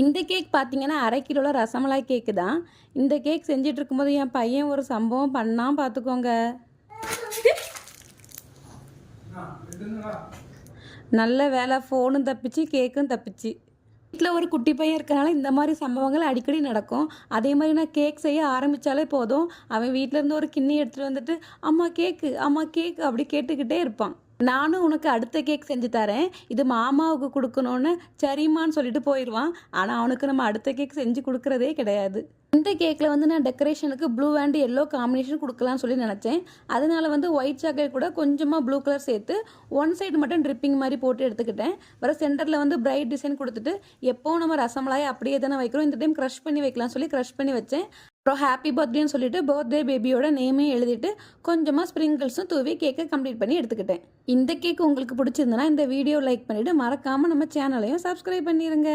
இந்த கேக் பார்த்தீங்கன்னா 1/2 கிலோல ரசமலாய் கேக்கு தான். இந்த கேக் செஞ்சுட்டு இருக்கும்போது என் பையன் ஒரு சம்பவம் பண்ணான் பார்த்துக்கோங்க. நல்ல வேலை, ஃபோனும் தப்பிச்சு கேக்கும் தப்பிச்சு. வீட்டில் ஒரு குட்டி பையன் இருக்கனால இந்த மாதிரி சம்பவங்கள் அடிக்கடி நடக்கும். அதே மாதிரி நான் கேக் செய்ய ஆரம்பித்தாலே போதும், அவன் வீட்டிலேருந்து ஒரு கிண்ணி எடுத்துகிட்டு வந்துட்டு அம்மா கேக்கு அம்மா கேக்கு அப்படி கேட்டுக்கிட்டே இருப்பான். நானும் உனக்கு அடுத்த கேக் செஞ்சு தரேன், இது மாமாவுக்கு கொடுக்கணும்னு சரிம்மான்னு சொல்லிட்டு போயிடுவான். ஆனால் அவனுக்கு நம்ம அடுத்த கேக் செஞ்சு கொடுக்குறதே கிடையாது. இந்த கேக்கில் வந்து நான் டெக்கரேஷனுக்கு ப்ளூ அண்ட் எல்லோ காம்பினேஷன் கொடுக்கலான்னு சொல்லி நினச்சேன். அதனால வந்து ஒயிட் சாக்லேட் கூட கொஞ்சமாக ப்ளூ கலர் சேர்த்து ஒன் சைடு மட்டும் ட்ரிப்பிங் மாதிரி போட்டு எடுத்துக்கிட்டேன். வர சென்டரில் வந்து பிரைட் டிசைன் கொடுத்துட்டு எப்போவும் நம்ம ரசமலாய் அப்படியே தானே வைக்கிறோம், இந்த டைம் க்ரஷ் பண்ணி வைக்கலாம் சொல்லி க்ரஷ் பண்ணி வச்சேன். அப்புறம் ஹாப்பி பர்த்டேன்னு சொல்லிட்டு பர்த்டே பேபியோட நேமையும் எழுதிட்டு கொஞ்சமாக ஸ்ப்ரிங்கிள்ஸும் தூவி கேக்கை கம்ப்ளீட் பண்ணி எடுத்துக்கிட்டேன். இந்த கேக் உங்களுக்கு பிடிச்சிருந்தனா இந்த வீடியோ லைக் பண்ணிவிட்டு மறக்காமல் நம்ம சேனலையும் சப்ஸ்கிரைப் பண்ணிடுங்க.